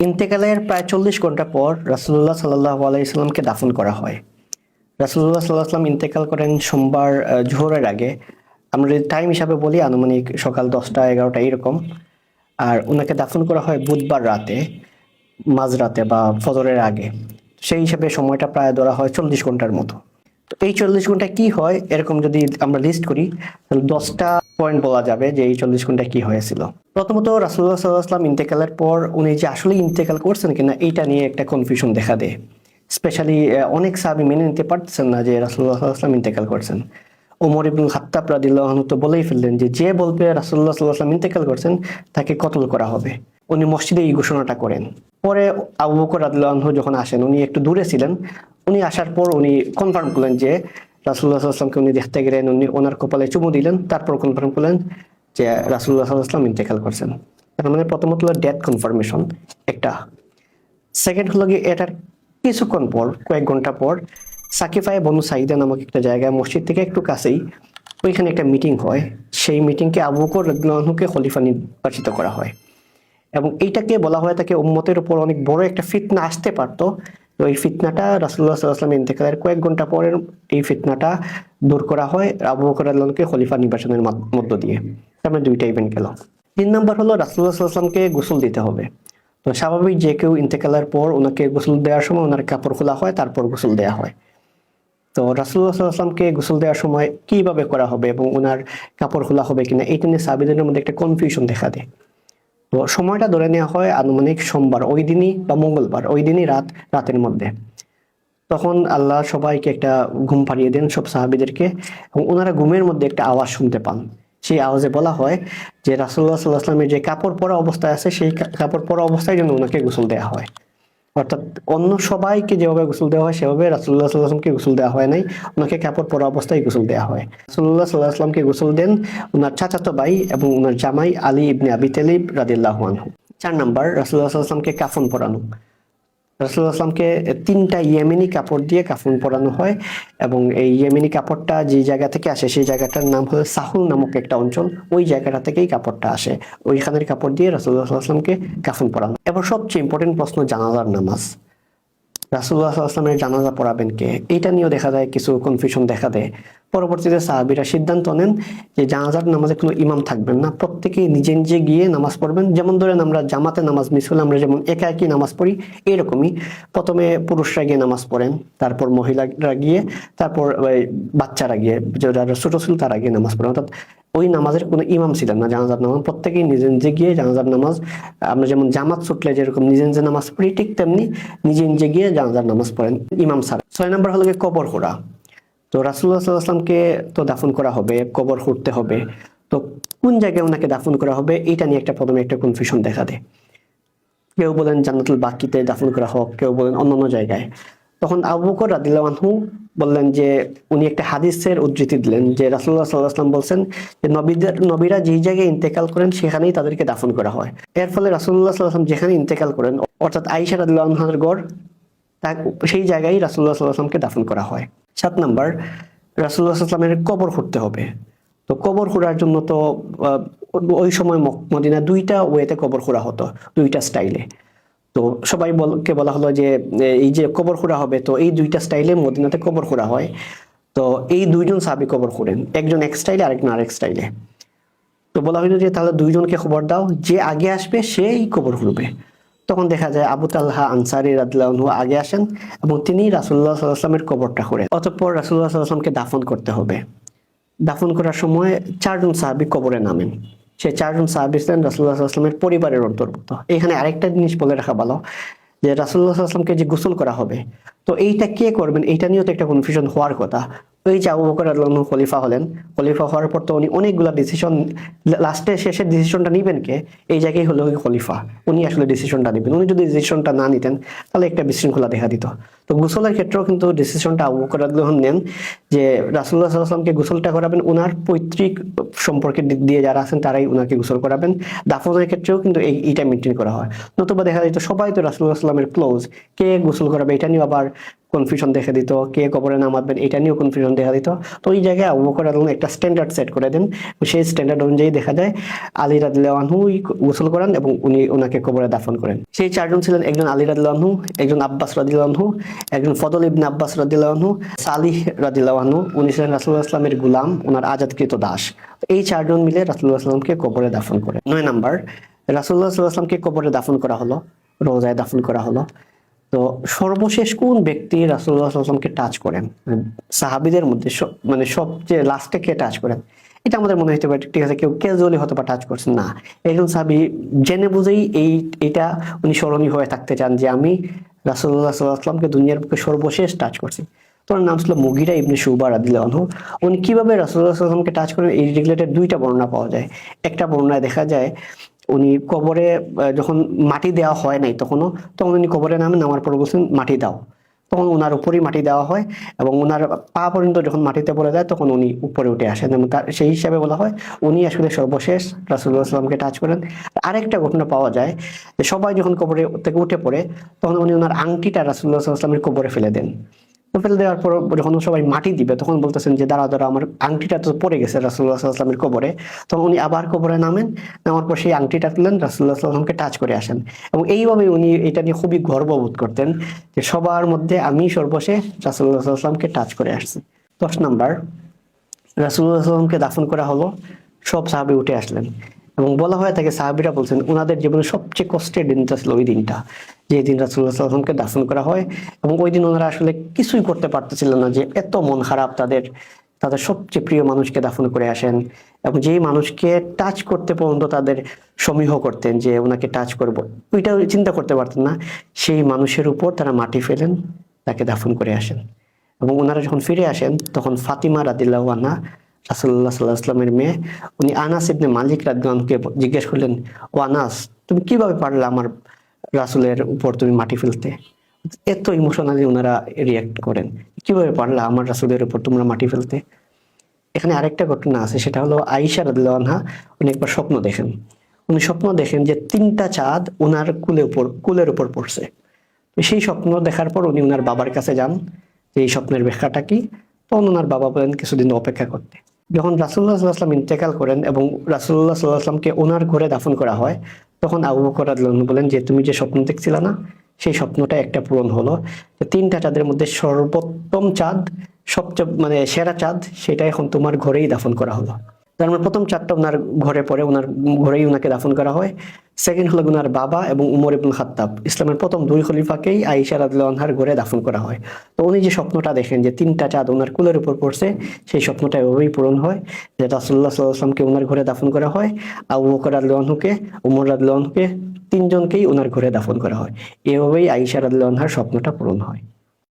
ইন্তেকালের প্রায় 40 ঘন্টা পর রাসূলুল্লাহ সাল্লাল্লাহু আলাইহি সাল্লামকে দাফন করা হয়। রাসূলুল্লাহ সাল্লাল্লাহু আলাইহি সাল্লাম ইন্তেকাল করেন সোমবার জোহরের আগে। আমরা যদি টাইম হিসাবে বলি আনুমানিক সকাল 10টা-11টা এরকম। আর ওনাকে দাফন করা হয় বুধবার রাতে, মাঝরাতে বা ফজরের আগে। সেই হিসাবে সময়টা প্রায় ধরা হয় 40 ঘন্টার মতো। তো এই 40 ঘন্টা কি হয় এরকম যদি আমরা লিস্ট করি তাহলে 10টা পয়েন্ট বলা যাবে যে এই 40 ঘন্টা কি হয়েছিল। প্রথমত রাসূলুল্লাহ সাল্লাল্লাহু আলাইহি ওয়াসাল্লাম ইন্তেকালের পর উনি যে আসলে ইন্তেকাল করছেন কিনা এইটা নিয়ে একটা কনফিউশন দেখা দেয়। স্পেশালি অনেক সাহাবী মেনে নিতে পারতেছেন না যে রাসূলুল্লাহ সাল্লাল্লাহু আলাইহি ওয়াসাল্লাম ইন্তেকাল করছেন। ওমর ইবনুল খাত্তাব রাদিয়াল্লাহু আনহু তো বলেই ফেললেন যে যে বলবে রাসূলুল্লাহ সাল্লাল্লাহু আলাইহি ওয়াসাল্লাম ইন্তেকাল করছেন তাকে কতল করা হবে। উনি মসজিদে এই ঘোষণাটা করেন। পরে আবু বকর রাদিয়াল্লাহু আনহু যখন আসেন, উনি একটু দূরে ছিলেন। উনি আসার পর উনি কনফার্ম করলেন যে রাসূলুল্লাহ সাল্লাল্লাহু আলাইহি ওয়াসাল্লামকে উনি দেখতে গেলেন, উনি ওনার কপালে চুমু দিলেন, তারপর কনফার্ম করলেন যে রাসূলুল্লাহ সাল্লাল্লাহু আলাইহি ওয়াসাল্লাম ইন্তেকাল করছেন। তার মানে প্রথমত হলো ডেথ কনফার্মেশন একটা। সেকেন্ড হলো গিয়ে এটার কিছুক্ষণ পর, কয়েক ঘন্টা পর সাকিফায়ে বনু সাইদা নামক একটা জায়গায় মসজিদ থেকে একটু কাছেই ওইখানে একটা মিটিং হয়। সেই মিটিংকে আবু বকর রাদিয়াল্লাহু আনহুকে খলিফা নির্বাচিত করা হয় এবং এইটাকে বলা হয় তাকে উম্মতের উপর অনেক বড় একটা ফিতনা আসতে পারতো। তো এই ফিতনাটা রাসূলুল্লাহ সাল্লাল্লাহু আলাইহি ওয়াসাল্লাম ইন্তেকালের কয়েক ঘন্টা পরের এই ফিতনাটা দূর করা হয় আবু বকর রাদিয়াল্লাহু আনহুকে খলিফা নির্বাচনের মধ্য দিয়ে। তারপরে দুইটা ইভেন্ট গেল। 3 নম্বর হলো রাসূলুল্লাহ সাল্লাল্লাহু আলাইহি ওয়াসাল্লামকে গোসল দিতে হবে। তো স্বাভাবিক যে কেউ ইন্তেকালের পর ওনাকে গোসল দেওয়ার সময় ওনার কাপড় খোলা হয়, তারপর গোসল দেওয়া হয়। তো রাসূলুল্লাহ সাল্লাল্লাহু আলাইহি ওয়াসাল্লামকে গোসল দেওয়ার সময় কিভাবে করা হবে এবং ওনার কাপড় খোলা হবে কিনা এইটা নিয়ে সাহাবীদের মধ্যে একটা কনফিউশন দেখা দেয়। তো সময়টা ধরে নেওয়া হয় আনুমানিক সোমবার ওই দিনই বা মঙ্গলবার ওই দিনই রাতের মধ্যে। তখন আল্লাহ সবাইকে একটা ঘুম পাড়িয়ে দেন, সব সাহাবীদেরকে, এবং ওনারা ঘুমের মধ্যে একটা আওয়াজ শুনতে পান। সেই আওয়াজে বলা হয় যে রাসূলুল্লাহ সাল্লাল্লাহু আলাইহি ওয়াসাল্লামের যে কাপড় পরা অবস্থায় আছে সেই কাপড় পরা অবস্থায় যেন ওনাকে গোসল দেওয়া হয়। অর্থাৎ অন্য সবাইকে যেভাবে গোসল দেওয়া হয় সেভাবে রাসূলুল্লাহ সাল্লাল্লাহু আলাইহি ওয়াসাল্লামকে গোসল দেওয়া হয় নাই, ওনাকে কাপড় পরা অবস্থায় গোসল দেওয়া হয়। রাসূলুল্লাহ সাল্লাল্লাহু আলাইহি ওয়াসাল্লামকে গোসল দেন ওনার চাচাতো ভাই এবং ওনার জামাই আলী ইবনে আবি তালিব রাদিয়াল্লাহু আনহু। 4 নম্বর, রাসূলুল্লাহ সাল্লাল্লাহু আলাইহি ওয়াসাল্লামকে কাফন পরানো। রাসূলুল্লাহ সাল্লাল্লাহু আলাইহি ওয়াসাল্লামকে 3টা ইয়েমেনি কাপড় দিয়ে কাফন পরানো হয় এবং এই ইয়েমেনি কাপড়টা যে জায়গা থেকে আসে সেই জায়গাটার নাম হলো সাহুল নামক একটা অঞ্চল। ওই জায়গাটা থেকেই কাপড়টা আসে। ওইখানের কাপড় দিয়ে রাসূলুল্লাহ সাল্লাল্লাহু আলাইহি ওয়াসাল্লামকে কাফন পরানো। এবার সবচেয়ে ইম্পর্টেন্ট প্রশ্ন, জানাজার নামাজ। রাসূলুল্লাহ সাল্লাল্লাহু আলাইহি ওয়াসাল্লামের জানাজা পড়াবেন কে? এইটা নিয়েও দেখা যায় কিছু কনফিউশন দেখা দেয়। পরবর্তীতে সাহাবীরা সিদ্ধান্ত নেন যে জানাজার নামাজে কোনো ইমাম থাকবেন না, প্রত্যেকেই নিজে নিজে গিয়ে নামাজ পড়বেন। যেমন ধরেন আমরা জামাতে নামাজ মিস হলে আমরা যেমন একা একই নামাজ পড়ি, এরকমই প্রথমে পুরুষরা গিয়ে নামাজ পড়েন, তারপর মহিলারা গিয়ে, তারপর বাচ্চারা গিয়ে, যারা ছোট ছিল তারা গিয়ে নামাজ পড়েন। অর্থাৎ ওই নামাজের কোনো ইমাম ছিলেন না। জানাজার নামাজ প্রত্যেকেই নিজে নিজে গিয়ে জানাজার নামাজ, আমরা যেমন জামাত ছুটলে যেরকম নিজে নিজে নামাজ পড়ি ঠিক তেমনি নিজে নিজে গিয়ে জানাজার নামাজ পড়েন ইমাম স্যার। 6 নম্বর হলো কবর খোঁড়া। তো রাসূলুল্লাহ সাল্লাল্লাহু আলাইহি ওয়াসাল্লামকে তো দাফন করা হবে, কবর খুঁড়তে হবে। তো কোন জায়গায় ওনাকে দাফন করা হবে এটা নিয়ে প্রথমে একটা কনফিউশন দেখা দেয়। কেউ বলেন জান্নাতুল বাকিতে দাফন করা হোক, কেউ বলেন অন্যান্য জায়গায়। তখন আবু বকর রাদিয়াল্লাহু আনহু বললেন যে, উনি একটা হাদিসের উদ্ধৃতি দিলেন যে রাসূলুল্লাহ সাল্লাল্লাহু আলাইহি ওয়াসাল্লাম বলছেন যে নবীরা যেই জায়গায় ইন্তেকাল করেন সেখানেই তাদেরকে দাফন করা হয়। এর ফলে রাসূলুল্লাহ সাল্লাল্লাহু আলাইহি ওয়াসাল্লাম যেখানে ইন্তেকাল করেন অর্থাৎ আয়েশা রাদিয়াল্লাহু আনহার ঘর, সেই জায়গায় রাসূলুল্লাহ সাল্লাল্লাহু আলাইহি ওয়াসাল্লামকে দাফন করা হয়। 7 নম্বর, রাসূলুল্লাহ সাল্লাল্লাহু আলাইহি ওয়াসাল্লামের কবর খুঁড়তে হবে। তো কবর খোঁড়ার জন্য তো ওই সময় মদিনা 2টা ওয়েতে কবর খোঁড়া হতো, 2টা স্টাইলে। তো সবাইকে বলা হলো যে এই যে কবর খোঁড়া হবে, তো এই 2টা স্টাইলে মদিনাতে কবর খোঁড়া হয়। তো এই 2জন সাহাবী কবর খোঁড়েন, একজন এক স্টাইলে আরেকজন আরেক স্টাইলে। তো বলা হলো যে তাহলে 2জনকে খবর দাও, যে আগে আসবে সেই কবর খুঁড়বে। তখন দেখা যায় আবু তালহা আনসারী রাদিয়াল্লাহু আনহু আগে আসেন এবং তিনি রাসূলুল্লাহ সাল্লাল্লাহু আলাইহি ওয়াসাল্লামের কবরটা খোঁড়েন। অতঃপর রাসূলুল্লাহ সাল্লাল্লাহু আলাইহি ওয়াসাল্লামকে দাফন করতে হবে। দাফন করার সময় 4জন সাহাবী কবরে নামেন। সেই 4জন সাহাবী ছিলেন রাসূলুল্লাহ সাল্লাল্লাহু আলাইহি ওয়াসাল্লামের পরিবারের অন্তর্ভুক্ত। এখানে আরেকটা জিনিস বলে রাখা ভালো যে রাসূলুল্লাহ সাল্লাল্লাহু আলাইহি ওয়াসাল্লামকে যে গোসল করা হবে, তো এইটা কে করবেন এইটা নিয়েও তো একটা কনফিউশন হওয়ার কথা। ওই যে আবু বকর রাদিয়াল্লাহু আনহু খলিফা হলেন, খলিফা হওয়ার পর তো উনি অনেকগুলা ডিসিশন, লাস্টে শেষের ডিসিশনটা নিবেন কে? এই জায়গায় হলো খলিফা, উনি আসলে ডিসিশনটা নেবেন। উনি যদি ডিসিশনটা না নিতেন তাহলে একটা বিশৃঙ্খলা দেখা দিত। তো গোসলের ক্ষেত্রেও কিন্তু ডিসিশনটা আবু বকর রাদিয়াল্লাহু আনহু নেন যে রাসূলুল্লাহ সাল্লাল্লাহু আলাইহি ওয়াসাল্লামকে গোসলটা করাবেন, ওনার পৈতৃক সম্পর্কের দিক দিয়ে যারা আছেন তারাই ওনাকে গোসল করাবেন। দাফনের ক্ষেত্রেও কিন্তু এইটা মেনটেন করা হয়। নতুবা দেখা যেত সবাই তো রাসূলুল্লাহ সাল্লাল্লাহু আলাইহি ওয়াসাল্লামের ক্লোজ, কে গোসল করাবে এটা নিয়ে আবার কনফিউশন দেখা দিত, কে কবরে নামাবেন এটা নিয়েও কনফিউশন দেখা দিত। তো ওই জায়গায় আবু বকর রাদিয়াল্লাহু আনহু একটা স্ট্যান্ডার্ড সেট করে দেন। সেই স্ট্যান্ডার্ড অনুযায়ী দেখা যায় আলী রাদিয়াল্লাহু আনহু গোসল করান এবং উনি ওনাকে কবরে দাফন করেন। সেই চারজন ছিলেন একজন আলী রাদিয়াল্লাহু আনহু, একজন আব্বাস রাদিয়াল্লাহু আনহু, একজন ফদল ইবনে আব্বাস রাদিয়াল্লাহু আনহু, সালিহ রাদিয়াল্লাহু আনহু, উনি ছিলেন রাসূলুল্লাহ সাল্লাল্লাহু আলাইহি ওয়াসাল্লামের গোলাম, ওনার আজাদকৃত দাস। এই চারজন মিলে রাসূলুল্লাহ সাল্লাল্লাহু আলাইহি ওয়াসাল্লামকে কবরে দাফন করেন। 9 নাম্বার, রাসূলুল্লাহ সাল্লাল্লাহু আলাইহি ওয়াসাল্লামকে কবরে দাফন করা হলো, রওজায় দাফন করা হলো। তো সর্বশেষ কোন ব্যক্তি রাসূলুল্লাহ সাল্লাল্লাহু আলাইহি ওয়াসাল্লামকে টাচ করেন, সাহাবীদের মধ্যে মানে সবচেয়ে লাস্টে কে টাচ করেন? এটা আমাদের মনে হতে পারে ঠিক আছে কেউ ক্যাজুয়ালি হয়তো বা টাচ করছেন, না, একজন সাহাবী জেনে বুঝেই এটা উনি স্মরণীয় হয়ে থাকতে চান যে আমি রাসূলুল্লাহ সাল্লাল্লাহু আলাইহি ওয়াসাল্লামকে দুনিয়ার বুকে সর্বশেষ টাচ করছি। তো ওনার নাম ছিল মুগিরা ইবনে শুবা রাদিয়াল্লাহু আনহু। উনি কিভাবে রাসূলুল্লাহ সাল্লাল্লাহু আলাইহি ওয়াসাল্লামকে টাচ করেন এই রিলেটেড দুইটা বর্ণনা পাওয়া যায়। একটা বর্ণনায় দেখা যায় উনি কবরে যখন মাটি দেওয়া হয় নাই তখন উনি কবরে নামার পর বলছেন মাটি দাও, তখন ওনার উপরেই মাটি দেওয়া হয় এবং ওনার পা পর্যন্ত যখন মাটিতে পড়ে যায় তখন উনি উপরে উঠে আসেন এবং তার সেই হিসাবে বলা হয় উনি আসলে সর্বশেষ রাসূলুল্লাহ সাল্লাল্লাহু আলাইহি ওয়াসাল্লামকে টাচ করেন। আরেকটা ঘটনা পাওয়া যায় যে সবাই যখন কবরে থেকে উঠে পড়ে তখন উনি ওনার আংটিটা রাসূলুল্লাহ সাল্লাল্লাহু আলাইহি ওয়াসাল্লামের কবরে ফেলে দেন। তো ফেলে দেওয়ার পর যখন সবাই মাটি দিবে তখন বলতেছেন যে দাঁড়া দাঁড়া আমার আংটিটা তো পড়ে গেছে রাসূলুল্লাহ সাল্লাল্লাহু আলাইহি ওয়াসাল্লামের কবরে। তখন উনি আবার কবরে নামেন, নামার পর সেই আংটিটা তুলেন, রাসূলুল্লাহ সাল্লাল্লাহু আলাইহি ওয়াসাল্লামকে টাচ করে আসেন এবং এইভাবে উনি এটা নিয়ে খুবই গর্ববোধ করতেন যে সবার মধ্যে আমি সর্বশেষ রাসূলুল্লাহ সাল্লাল্লাহু আলাইহি ওয়াসাল্লামকে টাচ করে আসছি। 10 নাম্বার, রাসূলুল্লাহ সাল্লাল্লাহু আলাইহি ওয়াসাল্লামকে দাফন করা হলো, সব সাহাবী উঠে আসলেন এবং বলা হয় থাকে সাহাবীরা বলছেন ওনাদের জীবনে সবচেয়ে কষ্টের দিনটা ছিল ওই দিনটা, যে দিন রাসূলুল্লাহ সাল্লাল্লাহু আলাইহি ওয়াসাল্লামকে দাফন করা হয় এবং ওই দিন ওনারা আসলে কিছুই করতে পারতেছিলেন না, যে এত মন খারাপ তাদের সবচেয়ে প্রিয় মানুষকে দাফন করে আসেন এবং যেই মানুষকে টাচ করতে পর্যন্ত তাদের সমীহ করতেন যে ওনাকে টাচ করব, ওইটাও চিন্তা করতে পারতেন না, সেই মানুষের উপর তারা মাটি ফেলেন, তাকে দাফন করে আসেন। এবং ওনারা যখন ফিরে আসেন তখন ফাতিমা রাদিয়াল্লাহু আনহা রাসূলুল্লাহ সাল্লাল্লাহু আলাইহি ওয়াসাল্লামের মেয়ে, উনি আনাস ইবনে মালিক রাদিয়াল্লাহু আনহুকে জিজ্ঞেস করলেন, ও আনাস তুমি কিভাবে পারলে আমার রাসূলের উপর তুমি মাটি ফেলতে? এত ইমোশনালি ওনারা রিয়াক্ট করেন, কিভাবে পারলা আমার রাসূলের উপর তোমরা মাটি ফেলতে? এখানে আরেকটা ঘটনা আছে, সেটা হলো আয়েশা রাদিয়াল্লাহু আনহা উনি একবার স্বপ্ন দেখেন। উনি স্বপ্ন দেখেন যে 3টা চাঁদ ওনার কুলের উপর পড়ছে। সেই স্বপ্ন দেখার পর উনি ওনার বাবার কাছে যান যে এই স্বপ্নের ব্যাখ্যাটা কি। তখন ওনার বাবা বলেন কিছুদিন অপেক্ষা করতে। যখন রাসূলুল্লাহ সাল্লাল্লাহু আলাইহি ওয়াসাল্লাম ইন্তেকাল করেন এবং রাসূলুল্লাহ সাল্লাল্লাহু আলাইহি ওয়াসাল্লামকে ওনার ঘরে দাফন করা হয়, তখন আবু বকর রাদিয়াল্লাহু আনহু বলেন যে তুমি যে স্বপ্ন দেখছিলে না, সেই স্বপ্নটা একটা পূরণ হলো। 3টা চাঁদের মধ্যে সর্বোত্তম চাঁদ, সবচেয়ে মানে সেরা চাঁদ, সেটা এখন তোমার ঘরেই দাফন করা হলো। তার মানে প্রথম চাঁদটা ওনার ঘরে পড়ে, ওনার ঘরেই ওনাকে দাফন করা হয়। সেকেন্ড হলো ওনার বাবা এবং উমর ইবনে খাত্তাব, ইসলামের প্রথম 2 খলিফাকেই আয়েশা রাদিয়াল্লাহু আনহার ঘরে দাফন করা হয়। তো উনি যে স্বপ্নটা দেখেন যে 3টা চাঁদ ওনার কুলের উপর পড়ছে, সেই স্বপ্নটা এভাবেই পূরণ হয় যে রাসূলুল্লাহ সাল্লাল্লাহু আলাইহি ওয়াসাল্লামকে ওনার ঘরে দাফন করা হয়, আবু বকর রাদিয়াল্লাহু আনহুকে, উমর রাদিয়াল্লাহু আনহুকে, 3জনকেই ওনার ঘরে দাফন করা হয়। এভাবেই আয়েশা রাদিয়াল্লাহু আনহার স্বপ্নটা পূরণ হয়।